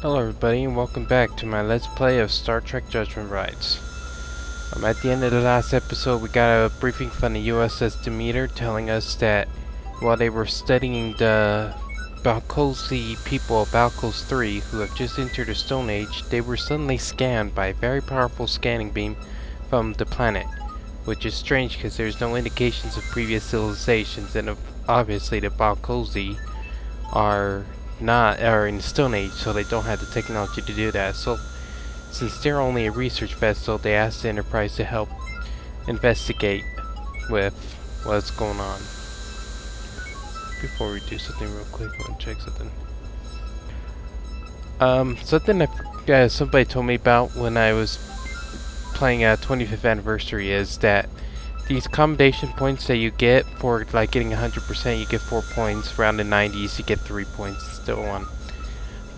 Hello everybody and welcome back to my Let's Play of Star Trek Judgment Rites. At the end of the last episode we got a briefing from the USS Demeter telling us that while they were studying the Balkos people of Balkos III who have just entered the Stone Age, they were suddenly scanned by a very powerful scanning beam from the planet. Which is strange because there's no indications of previous civilizations, and obviously the Balkos are in the Stone Age, so they don't have the technology to do that. So since they're only a research vessel, they asked the Enterprise to help investigate with what's going on. Before we do something real quick, I want to check something. Something that somebody told me about when I was playing 25th anniversary is that these commendation points that you get for like getting 100%, you get 4 points. Around the 90s, you get 3 points. Still on.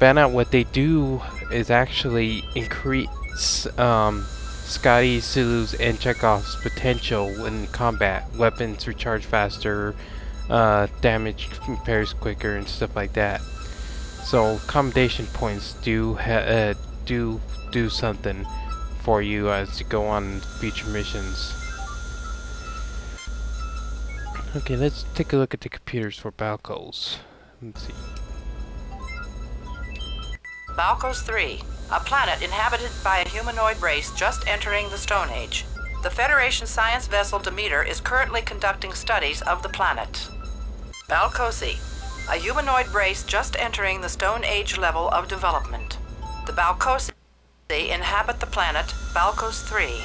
Found out what they do is actually increase Scotty, Sulu's, and Chekhov's potential in combat. Weapons recharge faster, damage repairs quicker, and stuff like that. So commendation points do something for you as you go on future missions. Okay, let's take a look at the computers for Balkos. Let's see. Balkos III, a planet inhabited by a humanoid race just entering the Stone Age. The Federation science vessel Demeter is currently conducting studies of the planet. Balkosi, a humanoid race just entering the Stone Age level of development. The Balkosi inhabit the planet Balkos III.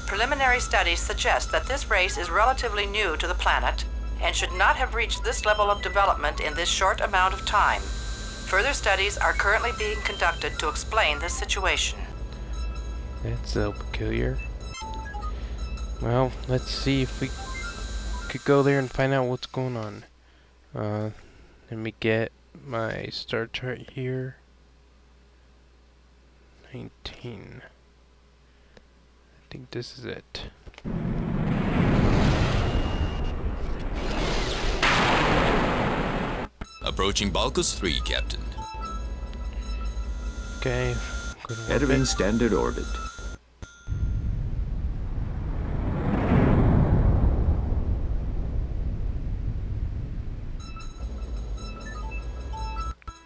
Preliminary studies suggest that this race is relatively new to the planet and should not have reached this level of development in this short amount of time. Further studies are currently being conducted to explain this situation. That's so peculiar. Well, let's see if we could go there and find out what's going on. Let me get my star chart here. 19. I think this is it. Approaching Balkos III, Captain. Okay. Entering standard orbit.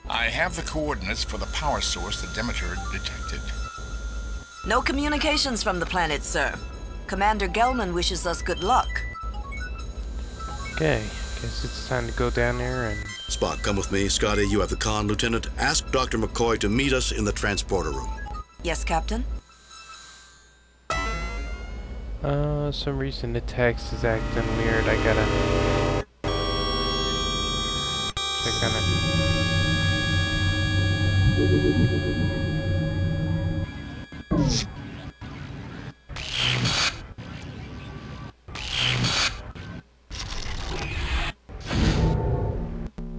I have the coordinates for the power source the Demeter detected. No communications from the planet, sir. Commander Gelman wishes us good luck. Okay, guess it's time to go down there and... Spock, come with me. Scotty, you have the con. Lieutenant, ask Dr. McCoy to meet us in the transporter room. Yes, Captain? Some reason the text is acting weird. I gotta... check on it.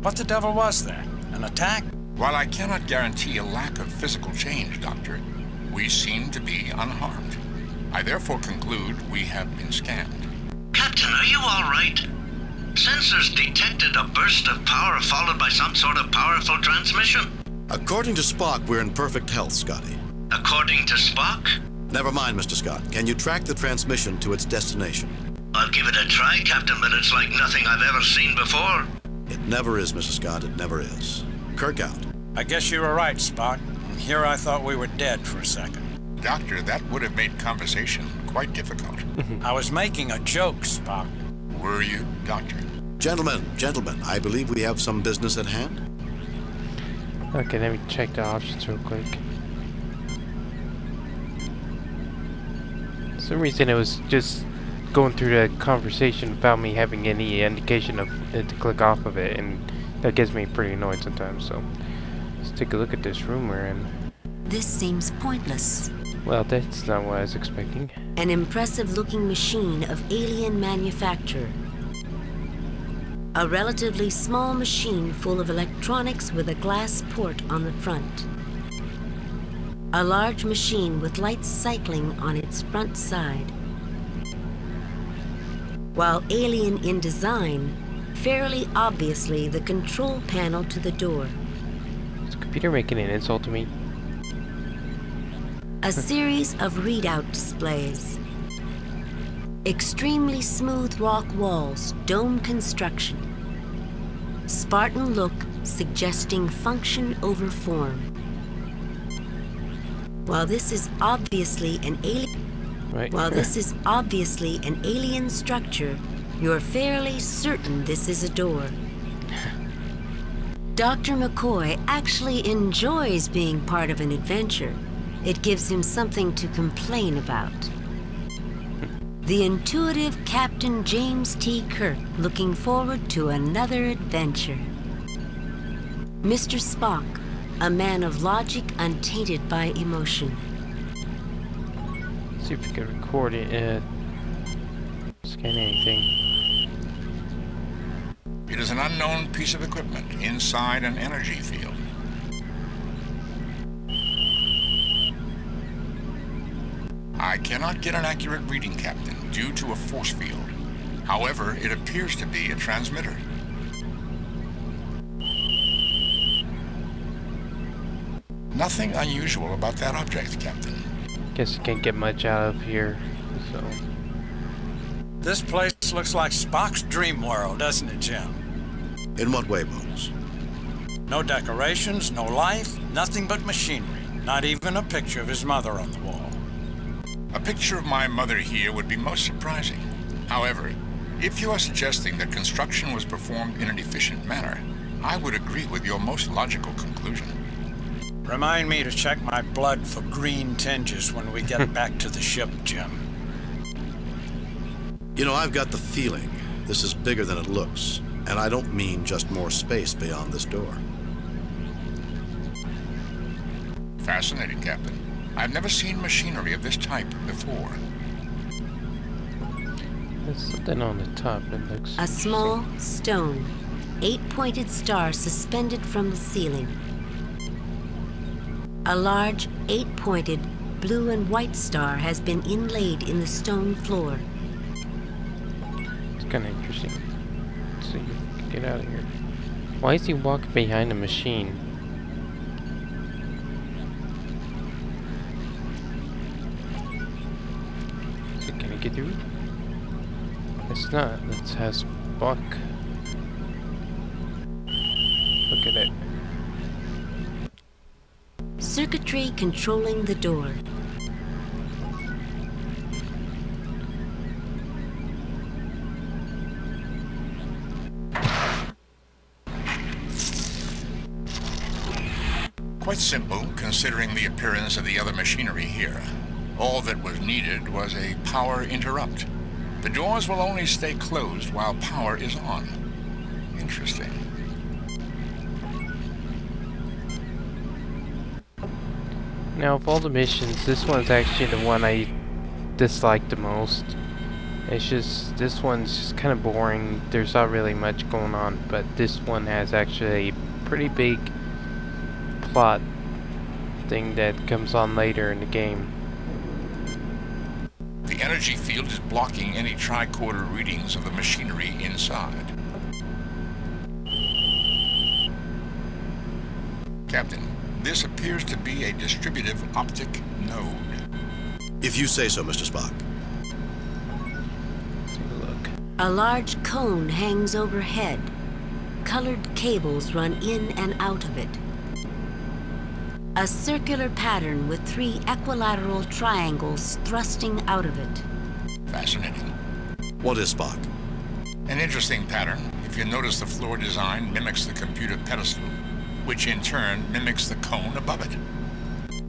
What the devil was there? An attack? While I cannot guarantee a lack of physical change, Doctor, we seem to be unharmed. I therefore conclude we have been scanned. Captain, are you all right? Sensors detected a burst of power followed by some sort of powerful transmission. According to Spock, we're in perfect health, Scotty. According to Spock? Never mind, Mr. Scott. Can you track the transmission to its destination? I'll give it a try, Captain, but it's like nothing I've ever seen before. It never is, Mr. Scott. It never is. Kirk out. I guess you were right, Spock. And here I thought we were dead for a second. Doctor, that would have made conversation quite difficult. I was making a joke, Spock. Were you, Doctor? Gentlemen, I believe we have some business at hand. Okay, let me check the options real quick. For some reason it was just going through the conversation without me having any indication of it to click off of it, and that gets me pretty annoyed sometimes. So let's take a look at this room we're in. This seems pointless. Well, that's not what I was expecting. An impressive-looking machine of alien manufacture. A relatively small machine full of electronics with a glass port on the front. A large machine with lights cycling on its front side. While alien in design, fairly obviously the control panel to the door. Is the computer making an insult to me? A series of readout displays. Extremely smooth rock walls, dome construction. Spartan look suggesting function over form. While this is obviously an alien structure, you're fairly certain this is a door. Dr. McCoy actually enjoys being part of an adventure. It gives him something to complain about. The intuitive Captain James T. Kirk looking forward to another adventure. Mr. Spock, a man of logic untainted by emotion. See if we can record it. Scan anything. It is an unknown piece of equipment inside an energy field. I cannot get an accurate reading, Captain, due to a force field. However, it appears to be a transmitter. Nothing unusual about that object, Captain. Guess you can't get much out of here, so... This place looks like Spock's dream world, doesn't it, Jim? In what way, Bones? No decorations, no life, nothing but machinery. Not even a picture of his mother on the wall. A picture of my mother here would be most surprising. However, if you are suggesting that construction was performed in an efficient manner, I would agree with your most logical conclusion. Remind me to check my blood for green tinges when we get back to the ship, Jim. You know, I've got the feeling this is bigger than it looks, and I don't mean just more space beyond this door. Fascinating, Captain. I've never seen machinery of this type before. There's something on the top that looks... A small stone, 8-pointed star suspended from the ceiling. A large 8-pointed blue and white star has been inlaid in the stone floor. It's kind of interesting. Let's see if we can get out of here. Why is he walking behind a machine? Can I get through? It's not. Let's have Spock. Look at it. Circuitry controlling the door. Quite simple, considering the appearance of the other machinery here. All that was needed was a power interrupt. The doors will only stay closed while power is on. Interesting. Now, of all the missions, this one's actually the one I disliked the most. It's just, this one's just kind of boring. There's not really much going on, but this one has actually a pretty big plot thing that comes on later in the game. The energy field is blocking any tricorder readings of the machinery inside. Captain, this appears to be a distributive optic node. If you say so, Mr. Spock. Take a look. A large cone hangs overhead. Colored cables run in and out of it. A circular pattern with 3 equilateral triangles thrusting out of it. Fascinating. What is Spock? An interesting pattern. If you notice, the floor design mimics the computer pedestal, which in turn mimics the cone above it.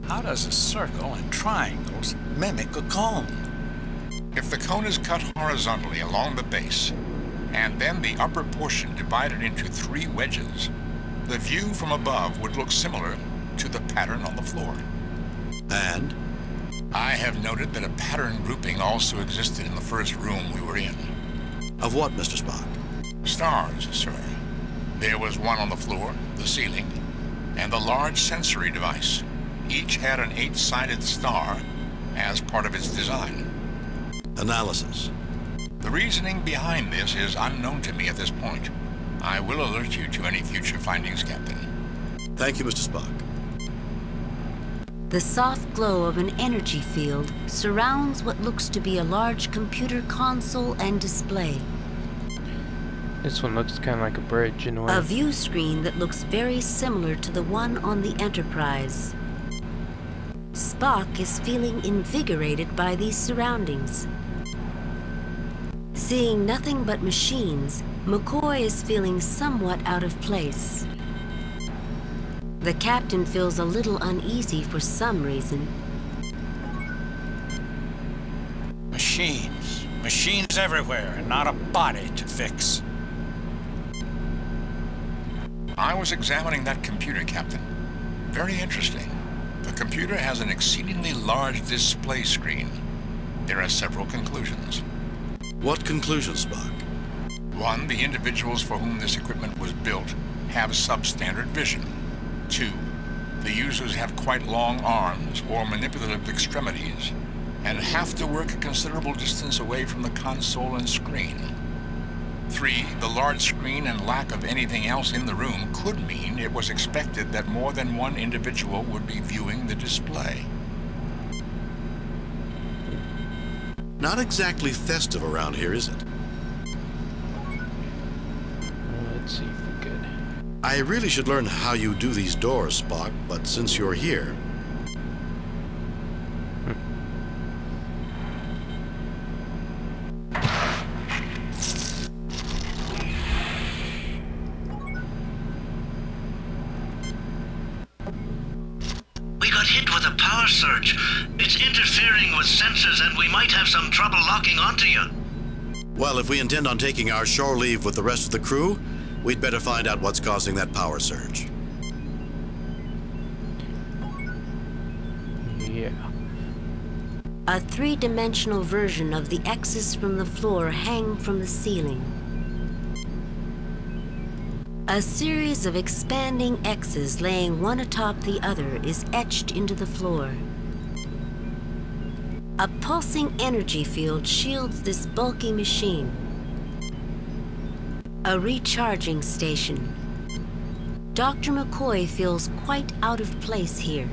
How does a circle and triangles mimic a cone? If the cone is cut horizontally along the base, and then the upper portion divided into 3 wedges, the view from above would look similar to the pattern on the floor. And? I have noted that a pattern grouping also existed in the first room we were in. Of what, Mr. Spock? Stars, sir. There was one on the floor, the ceiling, and the large sensory device. Each had an 8-sided star as part of its design. Analysis. The reasoning behind this is unknown to me at this point. I will alert you to any future findings, Captain. Thank you, Mr. Spock. The soft glow of an energy field surrounds what looks to be a large computer console and display. This one looks kind of like a bridge in a way. A view screen that looks very similar to the one on the Enterprise. Spock is feeling invigorated by these surroundings. Seeing nothing but machines, McCoy is feeling somewhat out of place. The captain feels a little uneasy for some reason. Machines. Machines everywhere, and not a body to fix. I was examining that computer, Captain. Very interesting. The computer has an exceedingly large display screen. There are several conclusions. What conclusions, Spock? One, the individuals for whom this equipment was built have substandard vision. Two, the users have quite long arms or manipulative extremities and have to work a considerable distance away from the console and screen. Three, the large screen and lack of anything else in the room could mean it was expected that more than one individual would be viewing the display. Not exactly festive around here, is it? Let's see if we could. I really should learn how you do these doors, Spock, but since you're here... We got hit with a power surge. It's interfering with sensors and we might have some trouble locking onto you. Well, if we intend on taking our shore leave with the rest of the crew, we'd better find out what's causing that power surge. Yeah. A three-dimensional version of the X's from the floor hang from the ceiling. A series of expanding X's laying one atop the other is etched into the floor. A pulsing energy field shields this bulky machine. A recharging station. Dr. McCoy feels quite out of place here.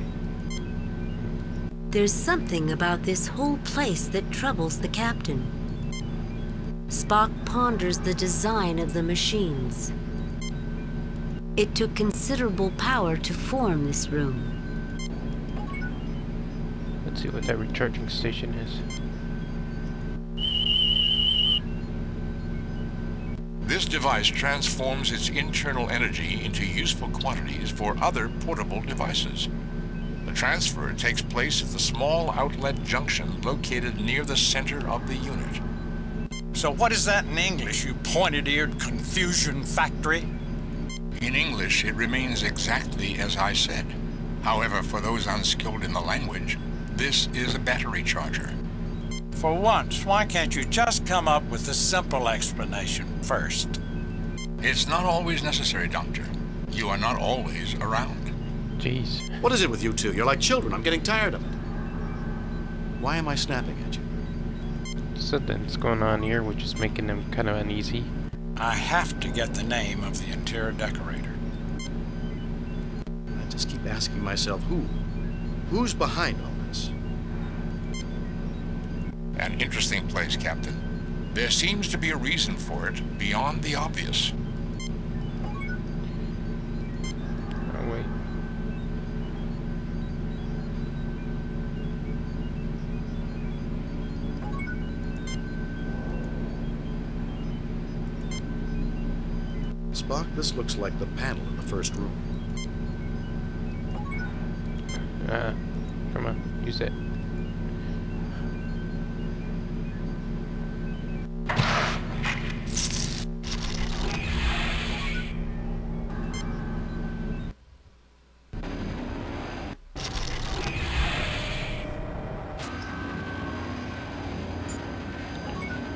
There's something about this whole place that troubles the captain. Spock ponders the design of the machines. It took considerable power to form this room. Let's see what that recharging station is. This device transforms its internal energy into useful quantities for other portable devices. The transfer takes place at the small outlet junction located near the center of the unit. So what is that in English, you pointed-eared confusion factory? In English, it remains exactly as I said. However, for those unskilled in the language, this is a battery charger. For once, why can't you just come up with a simple explanation first? It's not always necessary, Doctor. You are not always around. Jeez. What is it with you two? You're like children. I'm getting tired of it. Why am I snapping at you? Something's going on here which is making them kind of uneasy. I have to get the name of the interior decorator. I just keep asking myself, who's behind all this? An interesting place, Captain. There seems to be a reason for it beyond the obvious. Oh, wait. Spock, this looks like the panel in the first room. Come on, use it.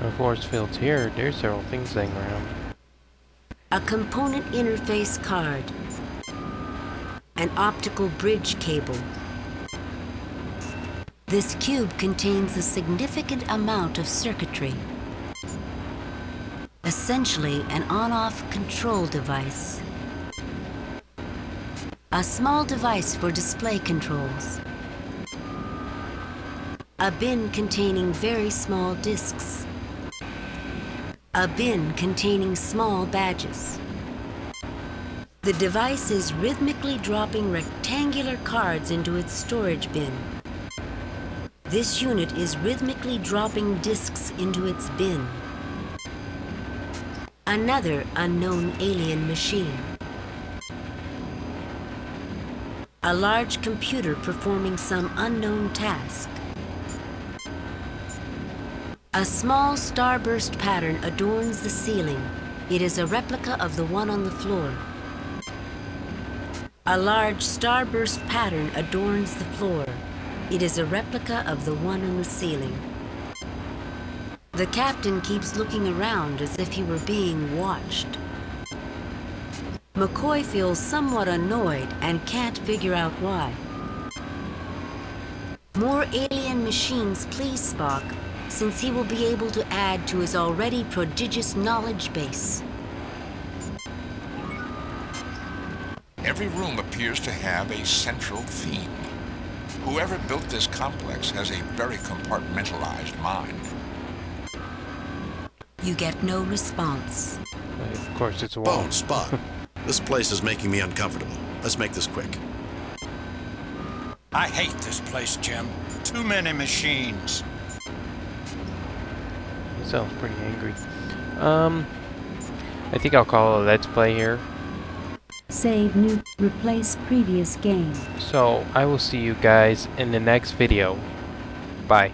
No force fields here. There's several things laying around. A component interface card. An optical bridge cable. This cube contains a significant amount of circuitry. Essentially an on-off control device. A small device for display controls. A bin containing very small discs. A bin containing small badges. The device is rhythmically dropping rectangular cards into its storage bin. This unit is rhythmically dropping discs into its bin. Another unknown alien machine. A large computer performing some unknown task. A small starburst pattern adorns the ceiling. It is a replica of the one on the floor. A large starburst pattern adorns the floor. It is a replica of the one on the ceiling. The captain keeps looking around as if he were being watched. McCoy feels somewhat annoyed and can't figure out why. More alien machines, please, Spock, since he will be able to add to his already prodigious knowledge base. Every room appears to have a central theme. Whoever built this complex has a very compartmentalized mind. You get no response. Of course, it's a wall. Bones, Spock. This place is making me uncomfortable. Let's make this quick. I hate this place, Jim. Too many machines. It sounds pretty angry. I think I'll call it a Let's Play here. Save new, replace previous game. So, I will see you guys in the next video. Bye.